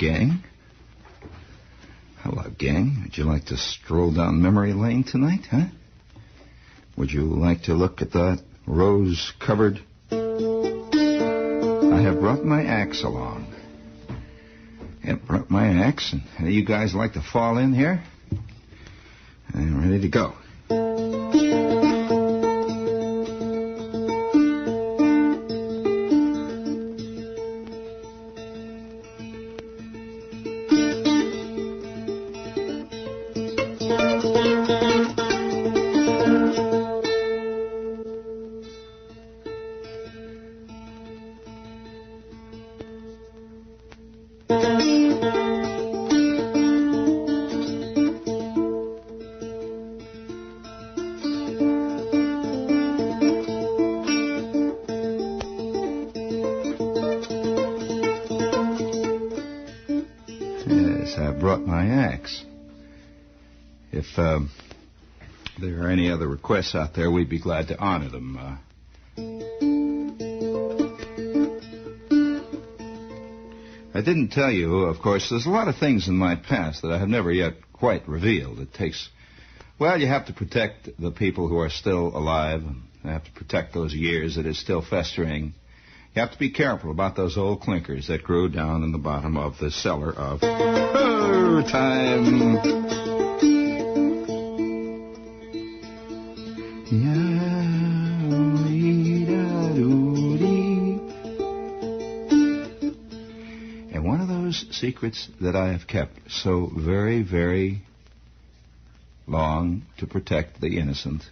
gang. Hello, gang. Would you like to stroll down memory lane tonight, huh? Would you like to look at that rose-covered... I have brought my axe along. Yep, brought my axe. And you guys like to fall in here? I'm ready to go. There are any other requests out there, we'd be glad to honor them. I didn't tell you, of course, there's a lot of things in my past that I have never yet quite revealed. It takes, well, you have to protect the people who are still alive. You have to protect those years that is still festering. You have to be careful about those old clinkers that grew down in the bottom of the cellar of time. And one of those secrets that I have kept so very, very long to protect the innocent,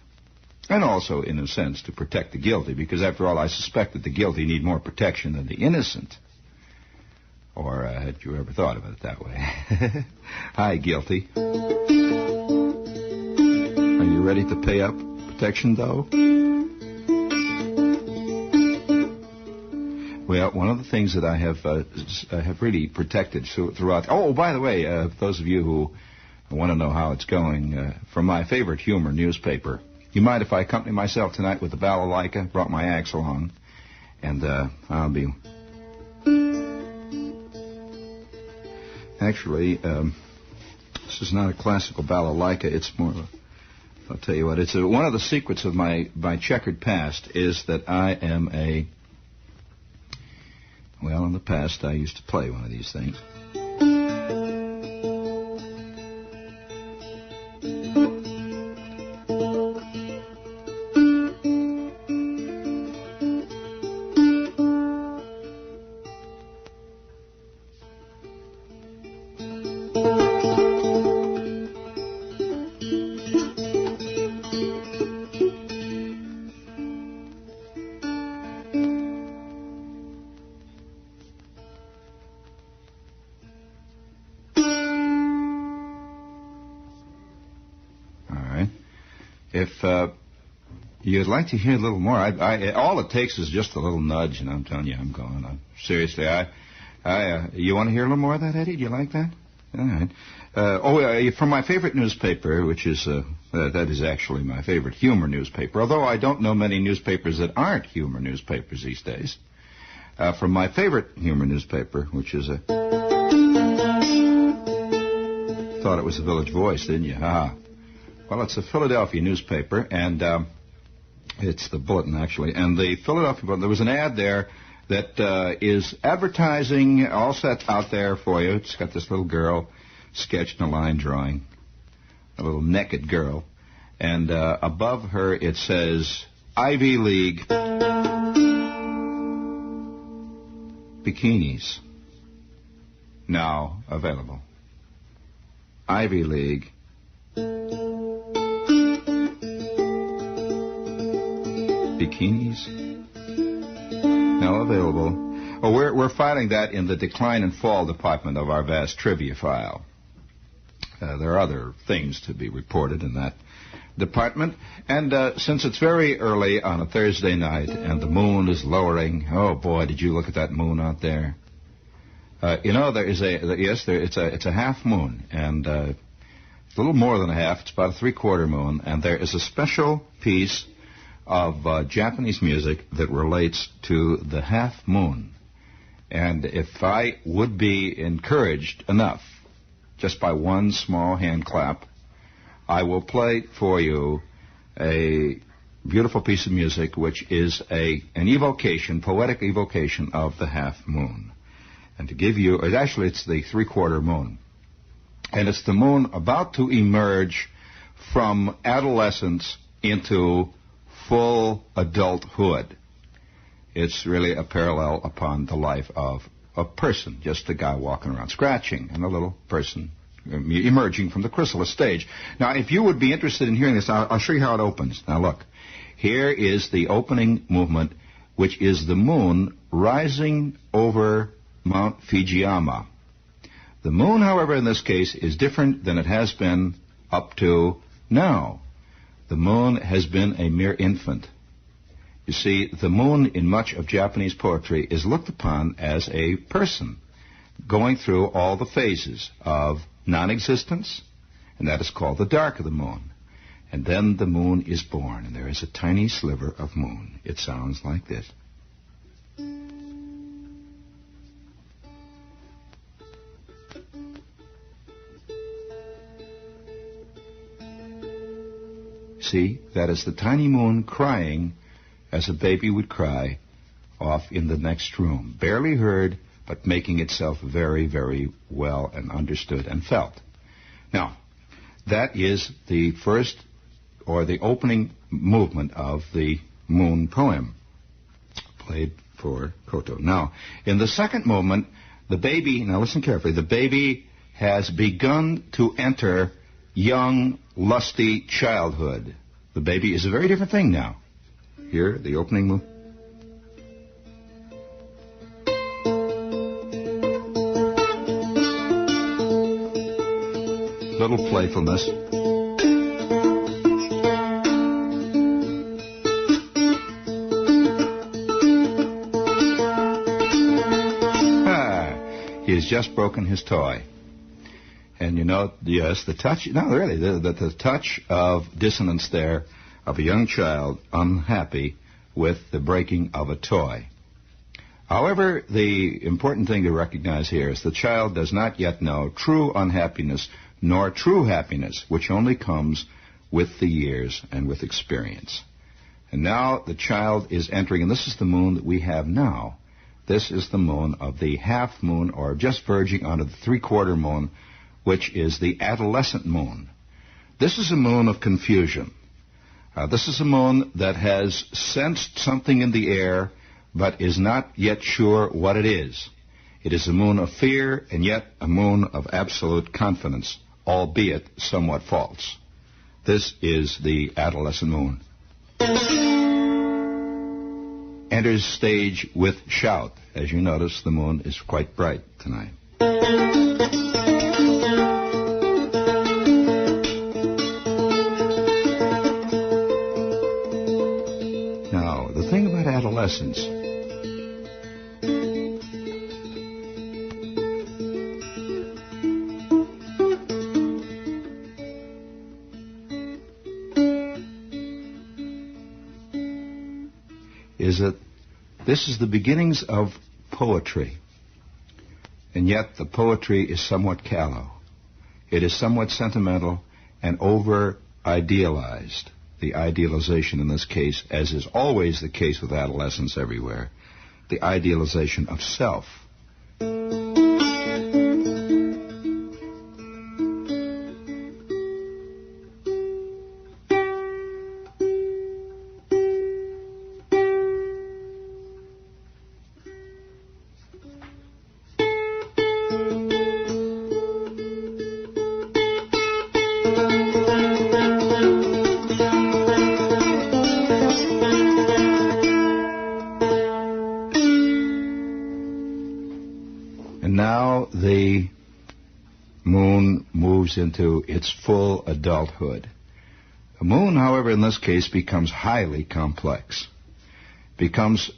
and also, in a sense, to protect the guilty, because after all, I suspect that the guilty need more protection than the innocent. Or had you ever thought of it that way? Hi, guilty. Are you ready to pay up? Protection, though? Well, one of the things that I have really protected throughout... Oh, by the way, those of you who want to know how it's going, from my favorite humor newspaper, you mind if I accompany myself tonight with the balalaika? Brought my axe along, and I'll be... Actually, this is not a classical balalaika. It's more of a... I'll tell you what, it's one of the secrets of my checkered past is that I am a... Well, in the past, I used to play one of these things. If you'd like to hear a little more, all it takes is just a little nudge, and I'm telling you, I'm going. Seriously, you want to hear a little more of that, Eddie? Do you like that? All right. From my favorite newspaper, which is that is actually my favorite humor newspaper, although I don't know many newspapers that aren't humor newspapers these days. From my favorite humor newspaper, which is thought it was the Village Voice, didn't you? Ha. Well, it's a Philadelphia newspaper, and it's the Bulletin, actually. And the Philadelphia Bulletin, there was an ad there that is advertising, all set out there for you. It's got this little girl sketched in a line drawing, a little naked girl. And above her it says, Ivy League bikinis now available. Ivy League bikinis now available. Oh, we're filing that in the decline and fall department of our vast trivia file. There are other things to be reported in that department. And since it's very early on a Thursday night and the moon is lowering, oh boy, did you look at that moon out there? There is it's a half moon, and it's a little more than a half. It's about a three-quarter moon, and there is a special piece of Japanese music that relates to the half moon. And if I would be encouraged enough, just by one small hand clap, I will play for you a beautiful piece of music, which is an evocation, poetic evocation of the half moon. And to give you, it's the three-quarter moon. And it's the moon about to emerge from adolescence into full adulthood. It's really a parallel upon the life of a person, just a guy walking around scratching, and a little person emerging from the chrysalis stage. Now, if you would be interested in hearing this, I'll show you how it opens. Now, look. Here is the opening movement, which is the moon rising over Mount Fujiyama. The moon, however, in this case, is different than it has been up to now. The moon has been a mere infant. You see, the moon in much of Japanese poetry is looked upon as a person going through all the phases of non-existence, and that is called the dark of the moon. And then the moon is born, and there is a tiny sliver of moon. It sounds like this. See, that is the tiny moon crying as a baby would cry off in the next room. Barely heard, but making itself very, very well and understood and felt. Now, that is the first or the opening movement of the moon poem, played for koto. Now, in the second movement, the baby, now listen carefully, the baby has begun to enter young, lusty childhood. The baby is a very different thing now. Here, the opening movement. Little playfulness. He has just broken his toy. And you know, yes, the touch, no, really, the touch of dissonance there of a young child unhappy with the breaking of a toy. However, the important thing to recognize here is the child does not yet know true unhappiness nor true happiness, which only comes with the years and with experience. And now the child is entering, and this is the moon that we have now. This is the moon of the half moon, or just verging onto the three-quarter moon, which is the adolescent moon. This is a moon of confusion. This is a moon that has sensed something in the air, but is not yet sure what it is. It is a moon of fear, and yet a moon of absolute confidence, albeit somewhat false. This is the adolescent moon. Enters stage with shout. As you notice, the moon is quite bright tonight. Now, the thing about adolescence is that this is the beginnings of poetry, and yet the poetry is somewhat callow. It is somewhat sentimental and over-idealized. The idealization in this case, as is always the case with adolescents everywhere, the idealization of self. Into its full adulthood. The moon, however, in this case becomes highly complex, becomes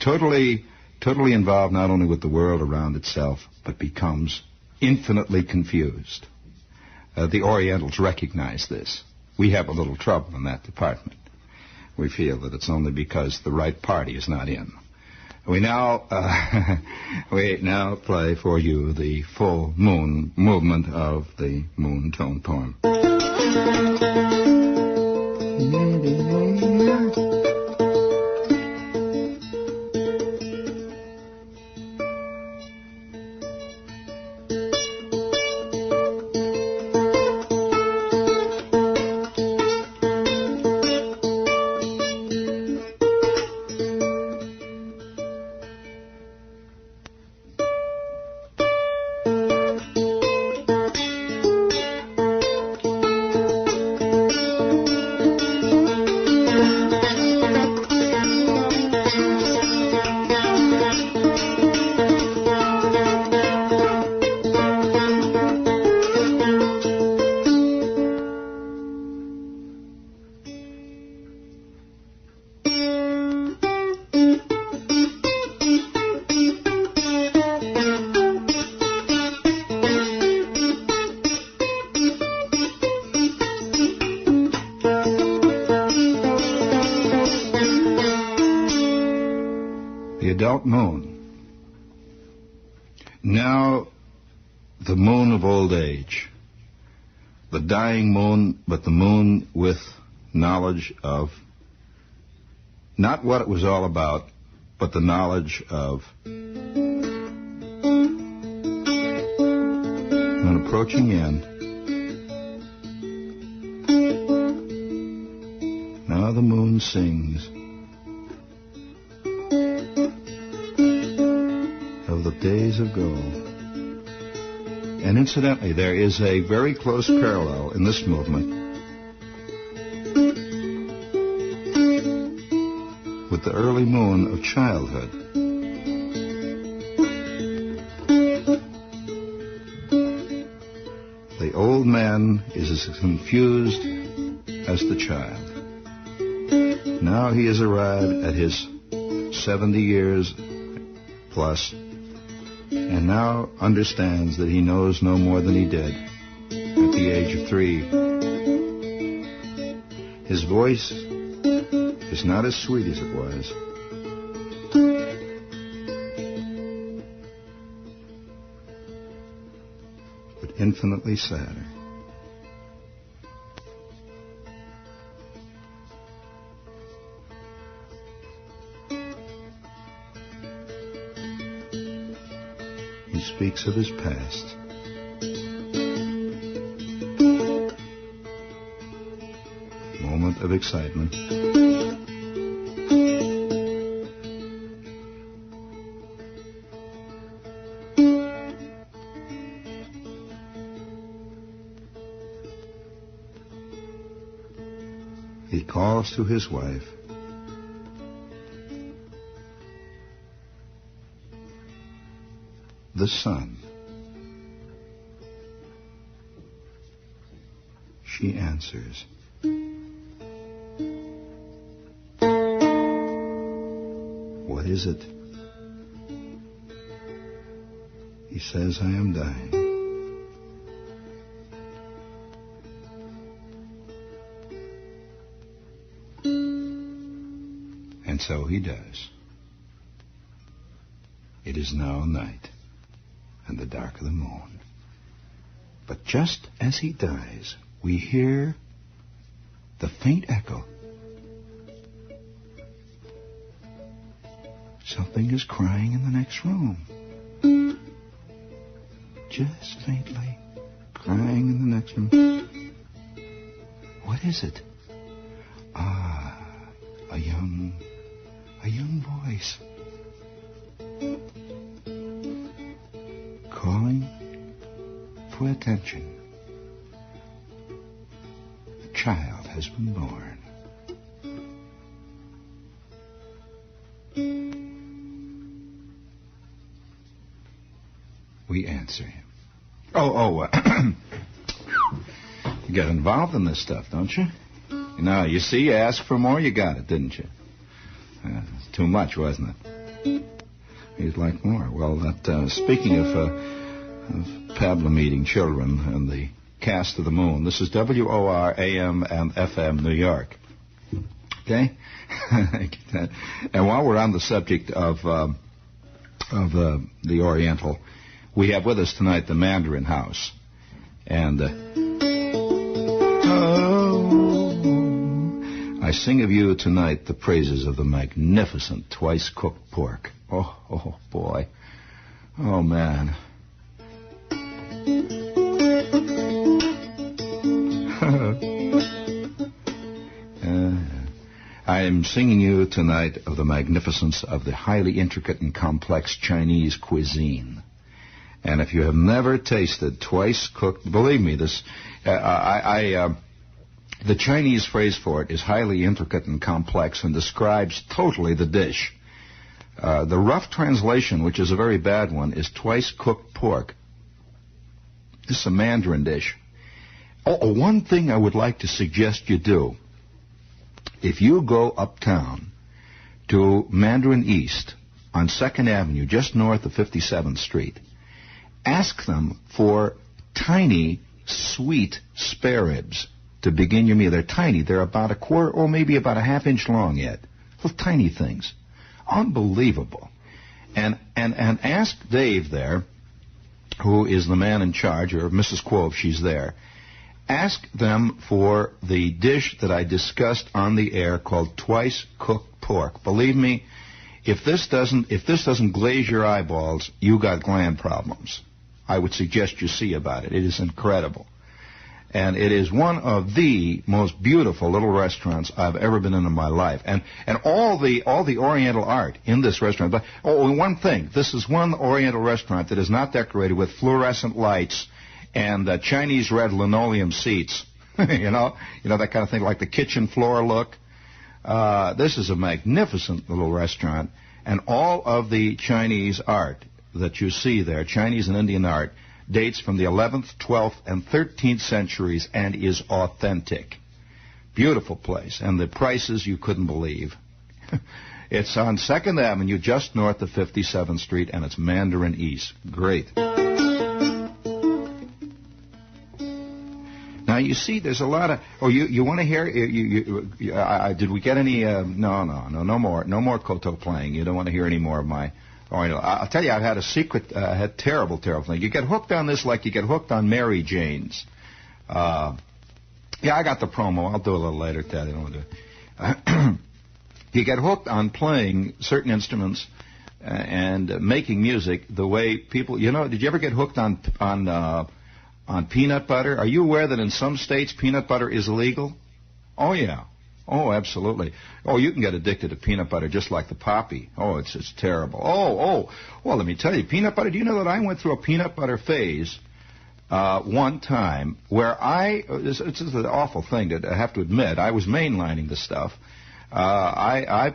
totally involved not only with the world around itself, but becomes infinitely confused. The Orientals recognize this. We have a little trouble in that department. We feel that it's only because the right party is not in. We now play for you the full moon movement of the moon tone poem. Moon. Now the moon of old age, the dying moon, but the moon with knowledge of not what it was all about, but the knowledge of an approaching end. Now the moon sings of the days of gold. And incidentally, there is a very close parallel in this movement with the early moon of childhood. The old man is as confused as the child. Now he has arrived at his 70 years plus, and now understands that he knows no more than he did at the age of 3. His voice is not as sweet as it was, but infinitely sadder. He speaks of his past. Moment of excitement. He calls to his wife. The sun. She answers. What is it? He says, I am dying. And so he does. It is now night, and the dark of the moon. But just as he dies, we hear the faint echo. Something is crying in the next room. Just faintly crying in the next room. What is it? Ah, a young voice. Calling for attention. A child has been born. We answer him. You got involved in this stuff, don't you? Now, you see, you asked for more, you got it, didn't you? Too much, wasn't it? You'd like more. Well, speaking of pablum eating children and the cast of the moon, this is WOR AM and FM New York. Okay? And while we're on the subject of the Oriental, we have with us tonight the Mandarin House. And I sing of you tonight the praises of the magnificent twice-cooked pork. Oh, boy. Oh, man. I am singing you tonight of the magnificence of the highly intricate and complex Chinese cuisine. And if you have never tasted twice-cooked, believe me, the Chinese phrase for it is highly intricate and complex and describes totally the dish. The rough translation, which is a very bad one, is twice-cooked pork. This is a Mandarin dish. One thing I would like to suggest you do. If you go uptown to Mandarin East on 2nd Avenue, just north of 57th Street, ask them for tiny, sweet spare ribs to begin your meal. They're tiny. They're about a quarter or maybe about a half-inch long yet. Little tiny things. Unbelievable. And ask Dave there, who is the man in charge, or Mrs. Quo if she's there, ask them for the dish that I discussed on the air called twice-cooked pork. Believe me, if this doesn't glaze your eyeballs, you got gland problems. I would suggest you see about it. It is incredible. And it is one of the most beautiful little restaurants I've ever been in my life. And all the Oriental art in this restaurant. But one thing, this is one Oriental restaurant that is not decorated with fluorescent lights and Chinese red linoleum seats. you know that kind of thing, like the kitchen floor look. This is a magnificent little restaurant, and all of the Chinese art that you see there, Chinese and Indian art, dates from the 11th, 12th, and 13th centuries and is authentic. Beautiful place, and the prices you couldn't believe. It's on 2nd Avenue, just north of 57th Street, and it's Mandarin East. Great. Now, you see, there's a lot of... Oh, you want to hear... did we get any... No more koto playing. You don't want to hear any more of my... I'll tell you, I've had a secret... I had terrible thing. You get hooked on this like you get hooked on Mary Jane's. Yeah, I got the promo. I'll do a little later, Ted. I don't want to do it. You get hooked on playing certain instruments and making music the way people... did you ever get hooked on peanut butter? Are you aware that in some states peanut butter is illegal? Oh, yeah. Oh, absolutely. Oh, you can get addicted to peanut butter just like the poppy. Oh, it's terrible. Oh. Well, let me tell you, peanut butter, do you know that I went through a peanut butter phase one time where this is an awful thing to have to admit. I was mainlining the stuff.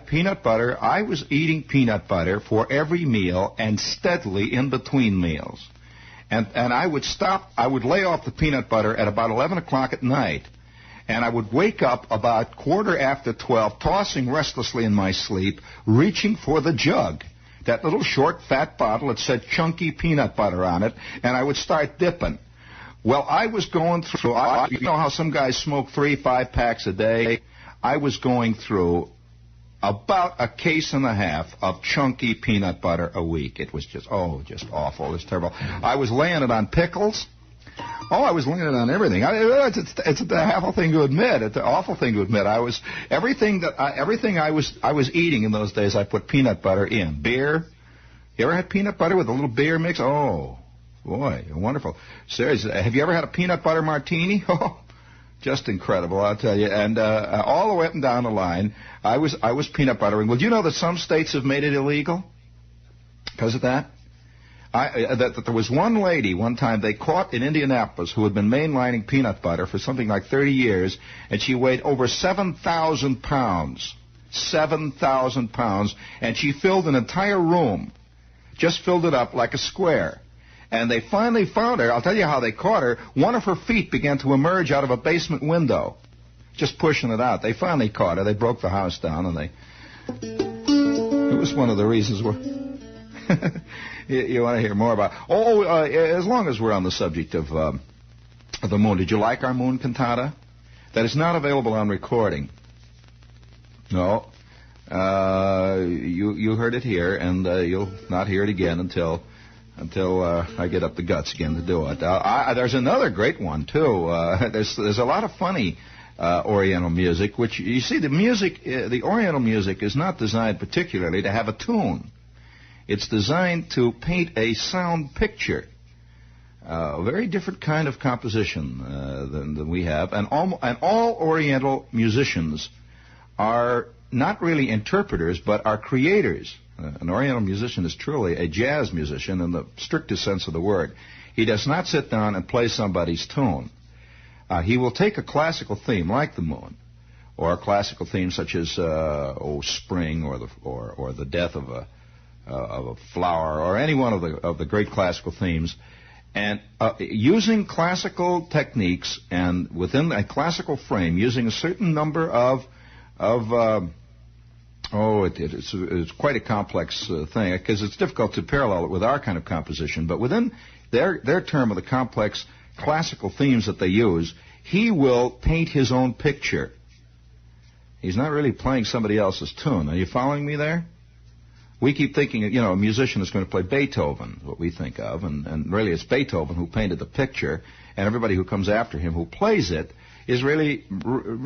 Peanut butter, I was eating peanut butter for every meal and steadily in between meals. And I would lay off the peanut butter at about 11 o'clock at night, and I would wake up about 12:15, tossing restlessly in my sleep, reaching for the jug, that little short, fat bottle that said chunky peanut butter on it, and I would start dipping. Well, I was going through, you know how some guys smoke 3-5 packs a day? I was going through about a case and a half of chunky peanut butter a week. It was just awful. It was terrible. I was laying it on pickles. Oh, I was laying it on everything. It's a awful thing to admit. It's an awful thing to admit. Everything I was eating in those days, I put peanut butter in. Beer. You ever had peanut butter with a little beer mix? Oh, boy, wonderful. Seriously, have you ever had a peanut butter martini? Oh, just incredible, I'll tell you. And all the way up and down the line, I was peanut buttering. Well, do you know that some states have made it illegal because of that? That there was one lady one time they caught in Indianapolis who had been mainlining peanut butter for something like 30 years, and she weighed over 7,000 pounds. 7,000 pounds, and she filled an entire room, just filled it up like a square. And they finally found her. I'll tell you how they caught her. One of her feet began to emerge out of a basement window, just pushing it out. They finally caught her. They broke the house down, and it was one of the reasons where... You want to hear more about... as long as we're on the subject of the moon, did you like our moon cantata? That is not available on recording. No. You heard it here, and you'll not hear it again until I get up the guts again to do it. There's another great one too. There's a lot of funny Oriental music, which you see the Oriental music is not designed particularly to have a tune. It's designed to paint a sound picture. A very different kind of composition than we have, and all Oriental musicians are not really interpreters, but are creators. An Oriental musician is truly a jazz musician in the strictest sense of the word. He does not sit down and play somebody's tune. He will take a classical theme like the moon, or a classical theme such as spring, or the death of a flower, or any one of the great classical themes, and using classical techniques and within a classical frame, using a certain number of it's quite a complex thing, because it's difficult to parallel it with our kind of composition. But within their term of the complex classical themes that they use, he will paint his own picture. He's not really playing somebody else's tune. Are you following me there? We keep thinking, a musician is going to play Beethoven, what we think of, and really it's Beethoven who painted the picture, and everybody who comes after him who plays it is really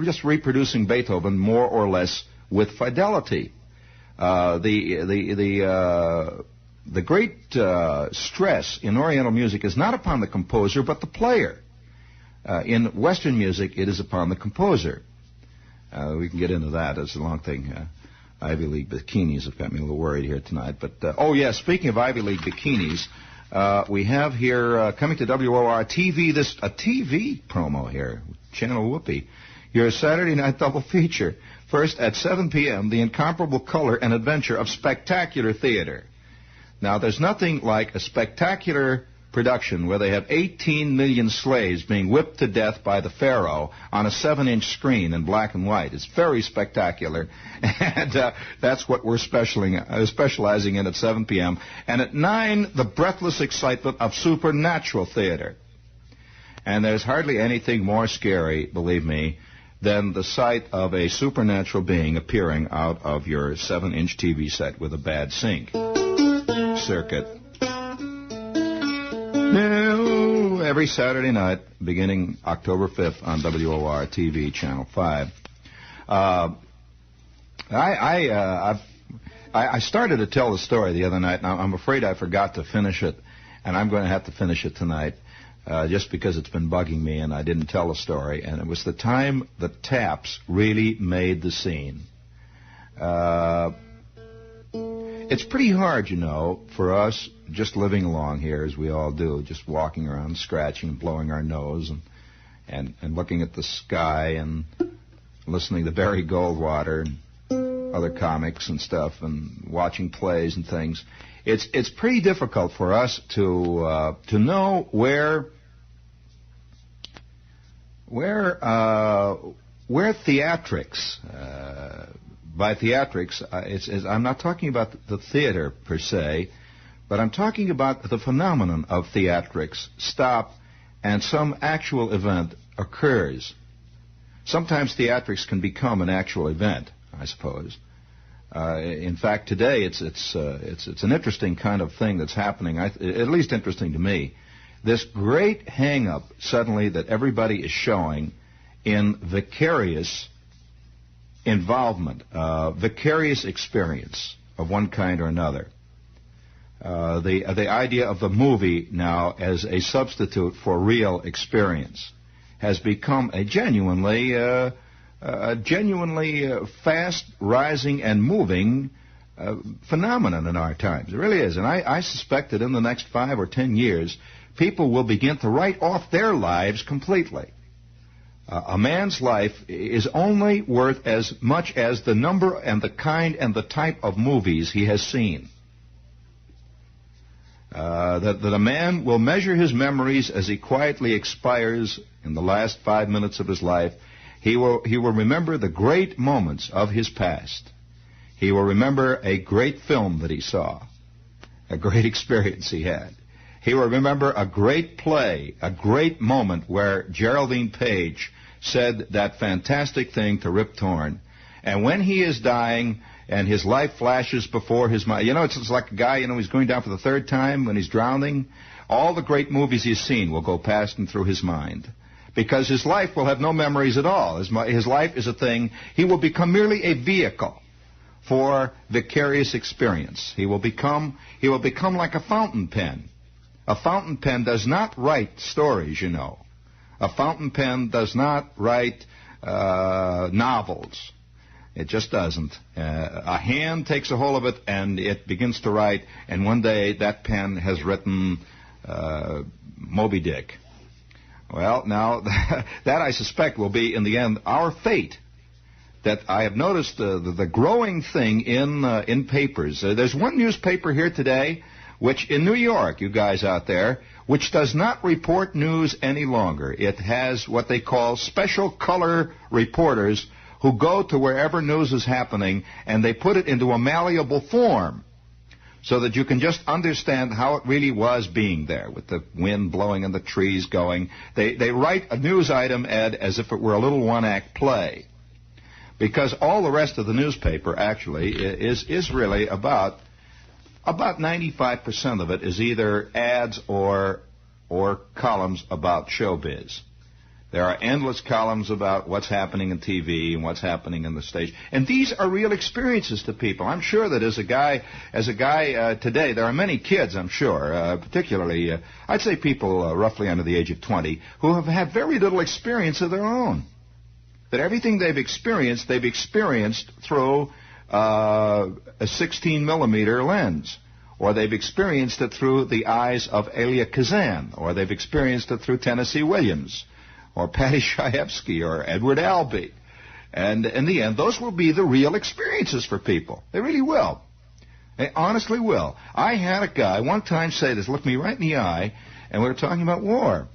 just reproducing Beethoven more or less with fidelity. The great stress in Oriental music is not upon the composer, but the player. In Western music, it is upon the composer. We can get into that. It's a long thing. Ivy League bikinis have got me a little worried here tonight. But, speaking of Ivy League bikinis, we have here, coming to WOR TV, a TV promo here, Channel Whoopi, your Saturday night double feature. First, at 7 p.m., the incomparable color and adventure of spectacular theater. Now, there's nothing like a spectacular production where they have 18 million slaves being whipped to death by the Pharaoh on a 7-inch screen in black and white. It's very spectacular, and that's what we're specializing in at 7 p.m. And at 9, the breathless excitement of supernatural theater. And there's hardly anything more scary, believe me, than the sight of a supernatural being appearing out of your 7-inch TV set with a bad sync circuit. Now, every Saturday night, beginning October 5th on WOR TV, Channel 5. I started to tell the story the other night, and I'm afraid I forgot to finish it, and I'm going to have to finish it tonight, just because it's been bugging me, and I didn't tell the story. And it was the time the Taps really made the scene. It's pretty hard, for us just living along here, as we all do, just walking around, scratching, and blowing our nose, and looking at the sky, and listening to Barry Goldwater and other comics and stuff, and watching plays and things. It's pretty difficult for us to know where theatrics. By theatrics, I'm not talking about the theater per se, but I'm talking about the phenomenon of theatrics stop and some actual event occurs. Sometimes theatrics can become an actual event, I suppose. In fact, today it's an interesting kind of thing that's happening, at least interesting to me. This great hang-up suddenly that everybody is showing in vicarious involvement, vicarious experience of one kind or another. The idea of the movie now as a substitute for real experience has become a genuinely fast, rising, and moving phenomenon in our times. It really is. And I suspect that in the next 5 or 10 years, people will begin to write off their lives completely. A man's life is only worth as much as the number and the kind and the type of movies he has seen. That a man will measure his memories as he quietly expires in the last 5 minutes of his life. He will remember the great moments of his past. He will remember a great film that he saw, a great experience he had. He will remember a great play, a great moment where Geraldine Page said that fantastic thing to Rip Torn. And when he is dying and his life flashes before his mind, it's like a guy, he's going down for the third time when he's drowning. All the great movies he's seen will go past and through his mind, because his life will have no memories at all. His life is a thing. He will become merely a vehicle for vicarious experience. He will become like a fountain pen. A fountain pen does not write stories, A fountain pen does not write novels. It just doesn't. A hand takes a hold of it and it begins to write, and one day that pen has written Moby Dick. Well, now, that I suspect will be, in the end, our fate. That I have noticed the growing thing in papers. There's one newspaper here today, which in New York, you guys out there, which does not report news any longer. It has what they call special color reporters who go to wherever news is happening, and they put it into a malleable form so that you can just understand how it really was being there, with the wind blowing and the trees going. They write a news item, Ed, as if it were a little one-act play. Because all the rest of the newspaper, actually, is really about 95% of it is either ads or columns about showbiz. There are endless columns about what's happening in TV and what's happening in the stage. And these are real experiences to people. I'm sure that as a guy today, there are many kids, I'm sure, particularly, I'd say people roughly under the age of 20, who have had very little experience of their own. That everything they've experienced through a 16-millimeter lens. Or they've experienced it through the eyes of Elia Kazan. Or they've experienced it through Tennessee Williams. Or Patty Chayefsky, or Edward Albee. And in the end, those will be the real experiences for people. They really will. They honestly will. I had a guy one time say this, look me right in the eye, and we were talking about war.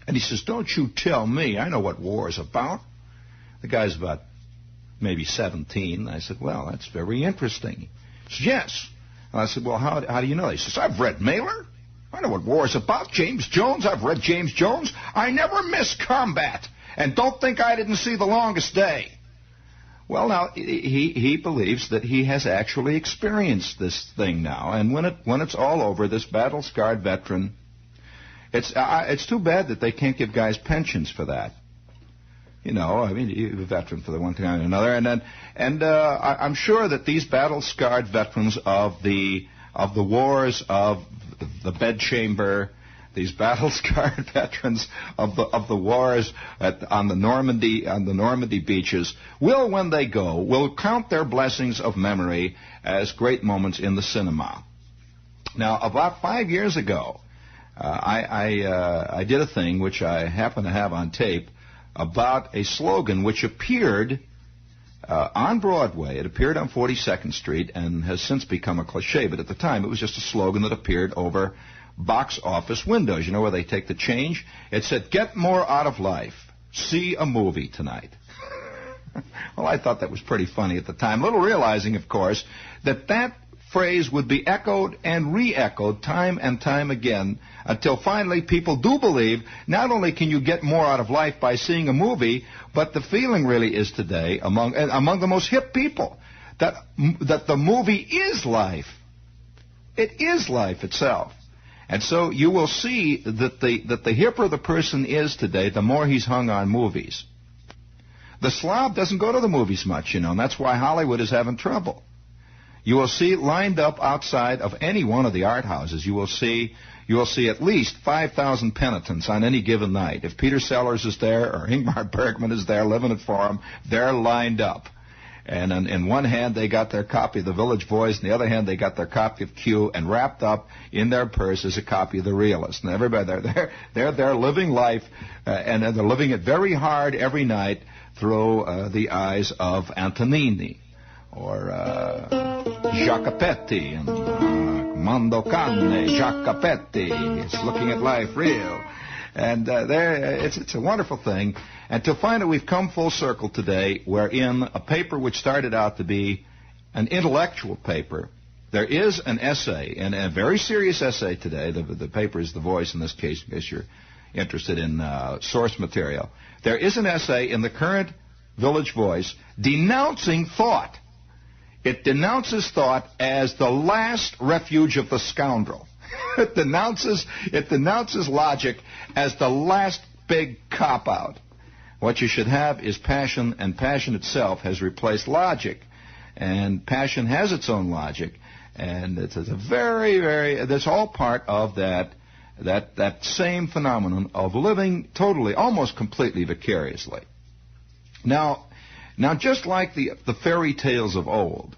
And he says, don't you tell me, I know what war is about. The guy's about maybe 17. I said, well, that's very interesting. He says, yes. And I said, well, how do you know? He says, I've read Mailer. I know what war is about. James Jones, I've read James Jones. I never miss combat. And don't think I didn't see The Longest Day. Well, now, he believes that he has actually experienced this thing now. And when it's all over, this battle-scarred veteran, it's too bad that they can't give guys pensions for that. You're a veteran for the one thing and another. And I'm sure that these battle-scarred veterans of the wars of the bedchamber, these battle-scarred veterans of the wars on the Normandy beaches, will, when they go, will count their blessings of memory as great moments in the cinema. Now, about 5 years ago, I did a thing which I happen to have on tape about a slogan which appeared on Broadway. It appeared on 42nd Street and has since become a cliche, but at the time it was just a slogan that appeared over box office windows, where they take the change. It said, get more out of life. See a movie tonight. Well, I thought that was pretty funny at the time, little realizing, of course, that phrase would be echoed and re-echoed time and time again until finally people do believe not only can you get more out of life by seeing a movie, but the feeling really is today among the most hip people that the movie is life. It is life itself. And so you will see that the hipper the person is today, the more he's hung on movies. The slob doesn't go to the movies much, and that's why Hollywood is having trouble. You will see lined up outside of any one of the art houses, you will see at least 5,000 penitents on any given night. If Peter Sellers is there or Ingmar Bergman is there living it for them, they're lined up. And in one hand they got their copy of The Village Voice, in the other hand they got their copy of Q, and wrapped up in their purse is a copy of The Realist. And everybody, they're living life, and they're living it very hard every night through the eyes of Antonini, or Jacopetti, and Mondocane, Jacopetti. It's looking at life real. And it's a wonderful thing. And to find that we've come full circle today, wherein a paper which started out to be an intellectual paper, there is an essay, and a very serious essay today. The paper is The Voice in this case, in case you're interested in source material. There is an essay in the current Village Voice, denouncing thought. It denounces thought as the last refuge of the scoundrel. It denounces logic as the last big cop-out. What you should have is passion, and passion itself has replaced logic. And passion has its own logic, and it's a that's all part of that same phenomenon of living totally, almost completely vicariously. Now, just like the fairy tales of old,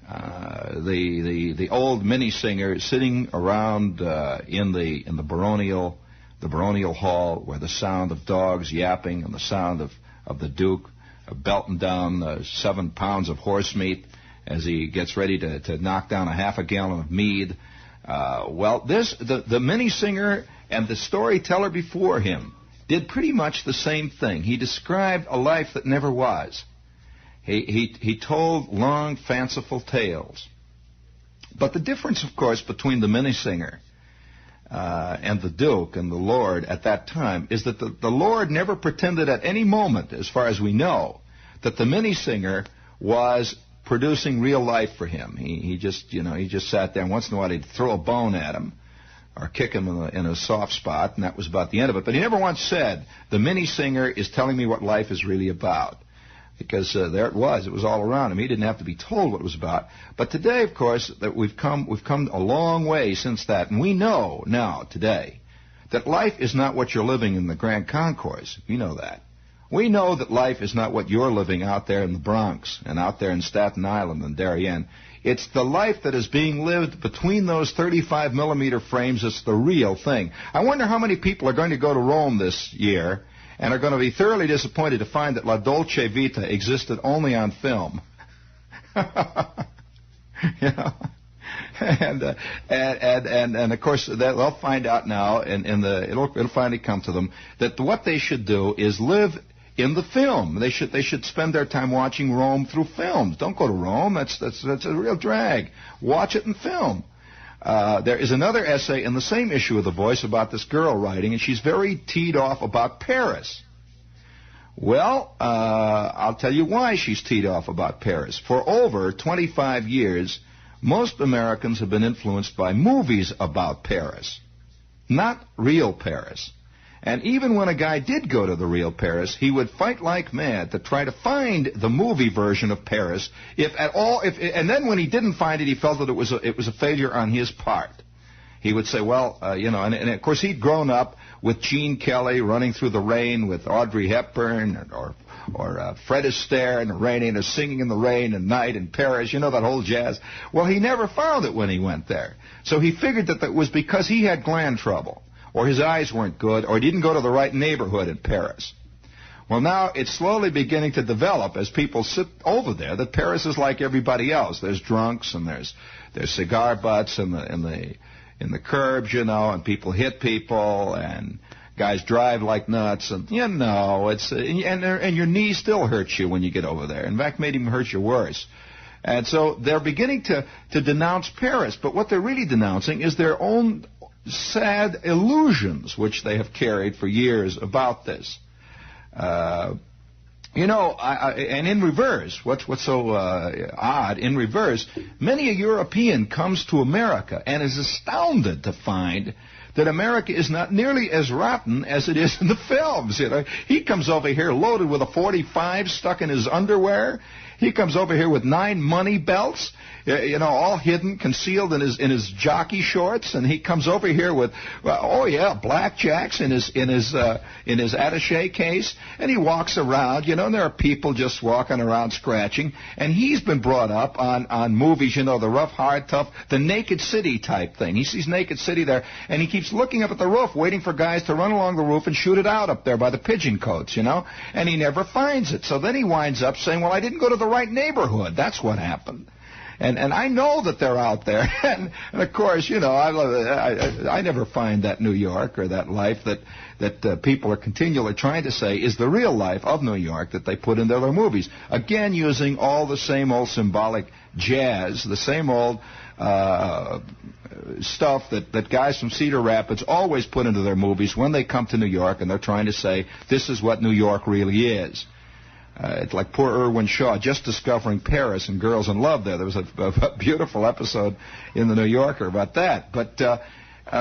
the old mini-singer sitting around in the baronial hall, where the sound of dogs yapping and the sound of the Duke belting down 7 pounds of horse meat as he gets ready to knock down a half a gallon of mead. The mini-singer and the storyteller before him did pretty much the same thing. He described a life that never was. He told long, fanciful tales. But the difference, of course, between the mini-singer and the Duke and the Lord at that time is that the Lord never pretended at any moment, as far as we know, that the mini-singer was producing real life for him. He just sat there, and once in a while he'd throw a bone at him or kick him in a soft spot, and that was about the end of it. But he never once said, the mini-singer is telling me what life is really about. Because there it was all around him. He didn't have to be told what it was about. But today, of course, that we've come a long way since that, and we know now today that life is not what you're living in the Grand Concourse. We know that. We know that life is not what you're living out there in the Bronx and out there in Staten Island and Darien. It's the life that is being lived between those 35-millimeter frames that's the real thing. I wonder how many people are going to go to Rome this year and are going to be thoroughly disappointed to find that La Dolce Vita existed only on film. And of course they'll find out now, and it'll finally come to them that what they should do is live in the film. They should spend their time watching Rome through films. Don't go to Rome. That's a real drag. Watch it in film. There is another essay in the same issue of The Voice about this girl writing, and she's very teed off about Paris. Well, I'll tell you why she's teed off about Paris. For over 25 years, most Americans have been influenced by movies about Paris, not real Paris. And even when a guy did go to the real Paris, he would fight like mad to try to find the movie version of Paris, if at all. And then when he didn't find it, he felt that it was a failure on his part. He would say, well, and of course he'd grown up with Gene Kelly running through the rain with Audrey Hepburn or Fred Astaire and the rain and singing in the rain and night in Paris, that whole jazz. Well, he never found it when he went there. So he figured that was because he had gland trouble, or his eyes weren't good, or he didn't go to the right neighborhood in Paris. Well, now it's slowly beginning to develop as people sit over there that Paris is like everybody else. There's drunks and there's cigar butts in the curbs, and people hit people and guys drive like nuts, and it's and your knee still hurts you when you get over there. In fact, made him hurt you worse. And so they're beginning to denounce Paris, but what they're really denouncing is their own sad illusions, which they have carried for years about this. And in reverse, what's so odd, in reverse, many a European comes to America and is astounded to find that America is not nearly as rotten as it is in the films. He comes over here loaded with a .45 stuck in his underwear. He comes over here with 9 money belts, all hidden, concealed in his jockey shorts, and he comes over here with, blackjacks in his attaché case, and he walks around, and there are people just walking around scratching, and he's been brought up on movies, the rough, hard, tough, the Naked City type thing. He sees Naked City there, and he keeps looking up at the roof, waiting for guys to run along the roof and shoot it out up there by the pigeon cotes, and he never finds it. So then he winds up saying, well, I didn't go to the right neighborhood. That's what happened. And I know that they're out there. and of course, I never find that New York or that life that people are continually trying to say is the real life of New York that they put into their movies. Again, using all the same old symbolic jazz, the same old stuff that guys from Cedar Rapids always put into their movies when they come to New York and they're trying to say this is what New York really is. It's like poor Irwin Shaw just discovering Paris and Girls in Love there. There was a beautiful episode in the New Yorker about that. But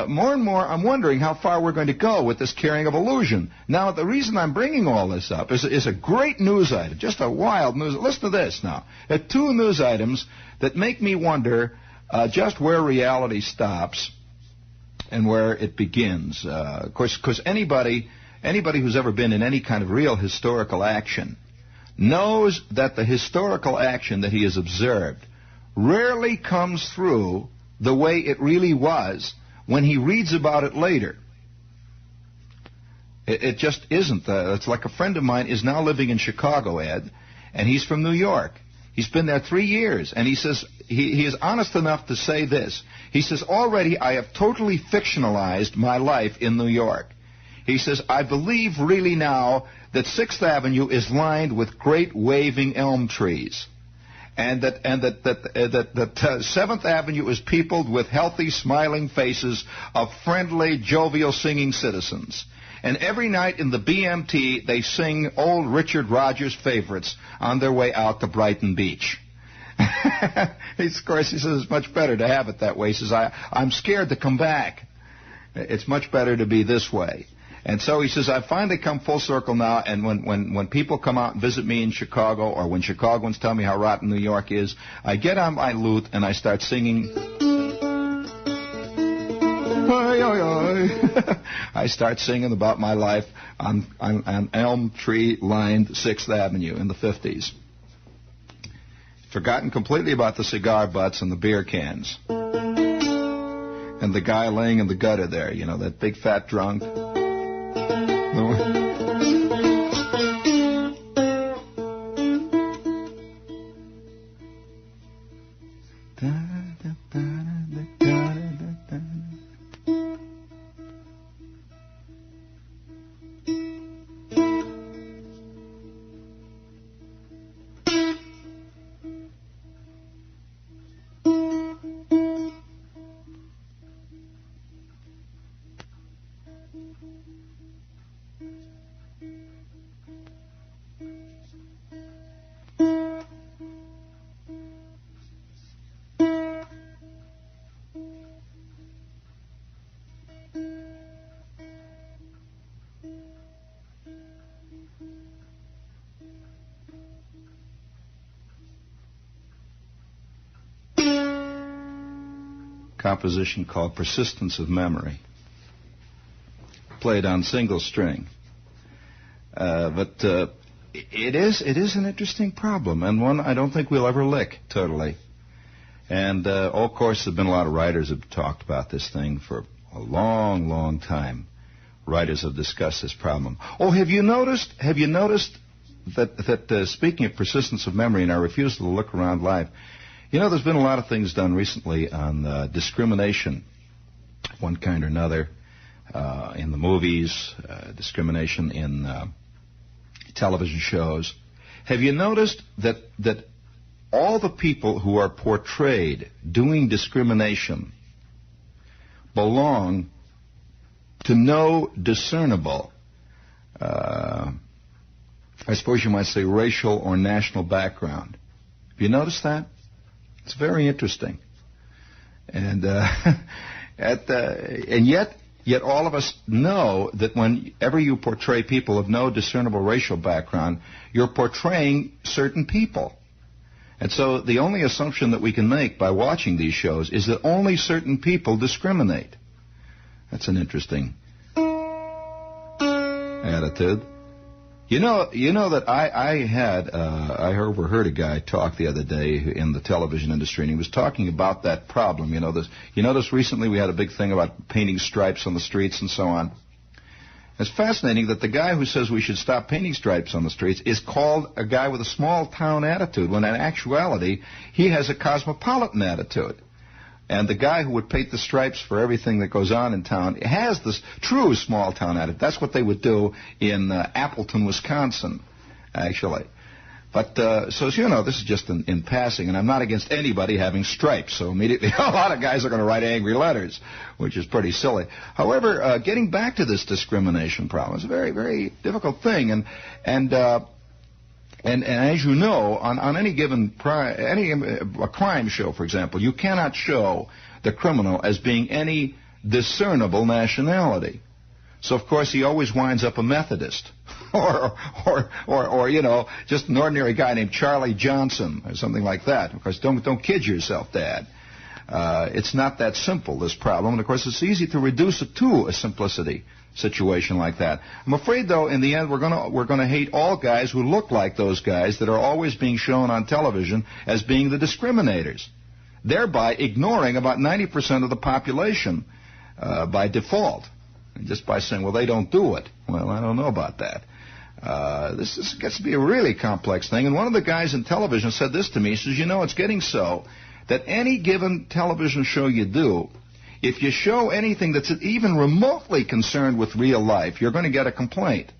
more and more, I'm wondering how far we're going to go with this carrying of illusion. Now, the reason I'm bringing all this up is a great news item, just a wild news. Listen to this now. There are two news items that make me wonder just where reality stops and where it begins. Of course, because anybody who's ever been in any kind of real historical action knows that the historical action that he has observed rarely comes through the way it really was when he reads about it later. It just isn't. It's like a friend of mine is now living in Chicago, Ed, and he's from New York. He's been there 3 years, and he says he is honest enough to say this. He says, already I have totally fictionalized my life in New York. He says, I believe really now that 6th Avenue is lined with great waving elm trees, and that 7th Avenue is peopled with healthy, smiling faces of friendly, jovial, singing citizens. And every night in the BMT, they sing old Richard Rodgers' favorites on their way out to Brighton Beach. Of course, he says it's much better to have it that way. He says, I'm scared to come back. It's much better to be this way. And so he says, I've finally come full circle now, and when people come out and visit me in Chicago, or when Chicagoans tell me how rotten New York is, I get on my lute and I start singing. I start singing about my life on elm tree-lined 6th Avenue in the 50s. Forgotten completely about the cigar butts and the beer cans. And the guy laying in the gutter there, you know, that big fat drunk. Composition called Persistence of Memory, played on single string. But it is an interesting problem, and one I don't think we'll ever lick totally. And of course, there've been a lot of writers who have talked about this thing for a long, long time. Writers have discussed this problem. Oh, have you noticed that speaking of persistence of memory and our refusal to look around life, you know, there's been a lot of things done recently on discrimination, one kind or another, in the movies, discrimination in television shows. Have you noticed that all the people who are portrayed doing discrimination belong to no discernible, I suppose you might say, racial or national background? Have you noticed that? It's very interesting, and yet all of us know that whenever you portray people of no discernible racial background, you're portraying certain people, and so the only assumption that we can make by watching these shows is that only certain people discriminate. That's an interesting attitude. You know that I overheard a guy talk the other day in the television industry, and he was talking about that problem. You notice recently we had a big thing about painting stripes on the streets and so on. It's fascinating that the guy who says we should stop painting stripes on the streets is called a guy with a small town attitude, when in actuality he has a cosmopolitan attitude. And the guy who would paint the stripes for everything that goes on in town has this true small-town attitude. That's what they would do in Appleton, Wisconsin, actually. But, so as you know, this is just in passing, and I'm not against anybody having stripes, so immediately a lot of guys are going to write angry letters, which is pretty silly. However, getting back to this discrimination problem is a very, very difficult thing, and And as you know, on any given a crime show, for example, you cannot show the criminal as being any discernible nationality. So of course he always winds up a Methodist, or you know, just an ordinary guy named Charlie Johnson or something like that. Of course, don't kid yourself, Dad. It's not that simple, this problem, and of course it's easy to reduce it to a simplicity situation like that. I'm afraid, though, in the end we're gonna hate all guys who look like those guys that are always being shown on television as being the discriminators, thereby ignoring about 90% of the population by default, and just by saying, well, they don't do it. Well, I don't know about that. This gets to be a really complex thing. And one of the guys in television said this to me. He says, you know, it's getting so that any given television show you do, if you show anything that's even remotely concerned with real life, you're going to get a complaint.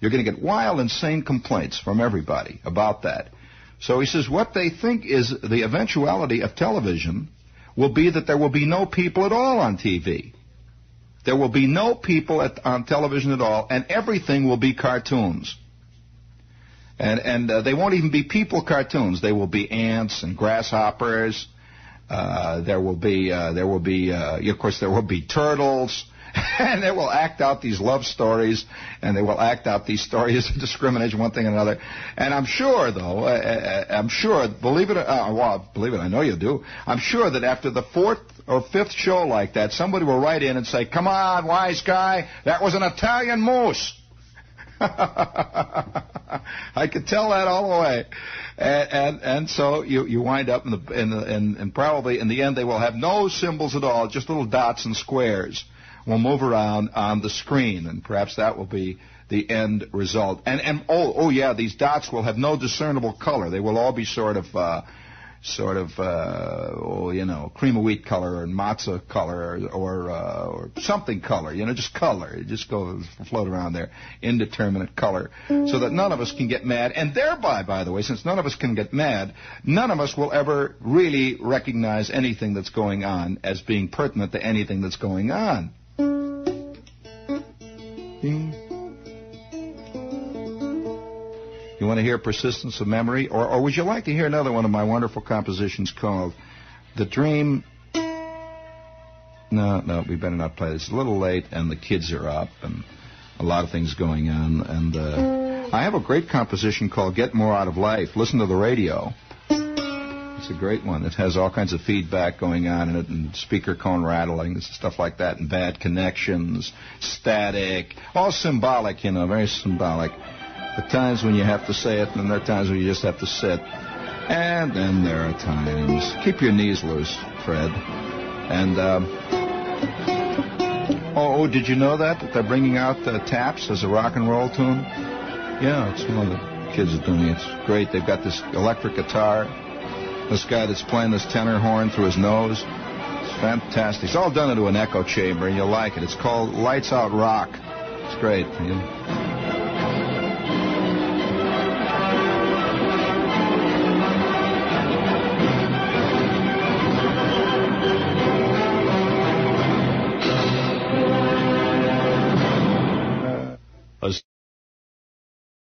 You're going to get wild, insane complaints from everybody about that. So he says what they think is the eventuality of television will be that there will be no people at all on TV. There will be no people on television at all, and everything will be cartoons. And they won't even be people cartoons. They will be ants and grasshoppers. There will be, of course, there will be turtles, and they will act out these love stories, and they will act out these stories of discrimination, one thing and another. And I'm sure, though, believe it, I know you do. I'm sure that after the fourth or fifth show like that, somebody will write in and say, "Come on, wise guy, that was an Italian moose." I could tell that all the way, and so you wind up and probably in the end they will have no symbols at all, just little dots and squares will move around on the screen, and perhaps that will be the end result. And these dots will have no discernible color. They will all be sort of cream of wheat color and matzah color or something color, just color. Just float around there, indeterminate color, so that none of us can get mad. And thereby, by the way, since none of us can get mad, none of us will ever really recognize anything that's going on as being pertinent to anything that's going on. You want to hear Persistence of Memory? Or would you like to hear another one of my wonderful compositions called The Dream? No, we better not play this. It's a little late, and the kids are up, and a lot of things going on. And I have a great composition called Get More Out of Life. Listen to the radio. It's a great one. It has all kinds of feedback going on in it, and speaker cone rattling, stuff like that, and bad connections, static, all symbolic, very symbolic. There are times when you have to say it, and there are times when you just have to sit. And then there are times. Keep your knees loose, Fred. And, did you know that they're bringing out Taps as a rock and roll tune? Yeah, it's one of the kids are doing it. It's great. They've got this electric guitar. This guy that's playing this tenor horn through his nose. It's fantastic. It's all done into an echo chamber, and you'll like it. It's called Lights Out Rock. It's great.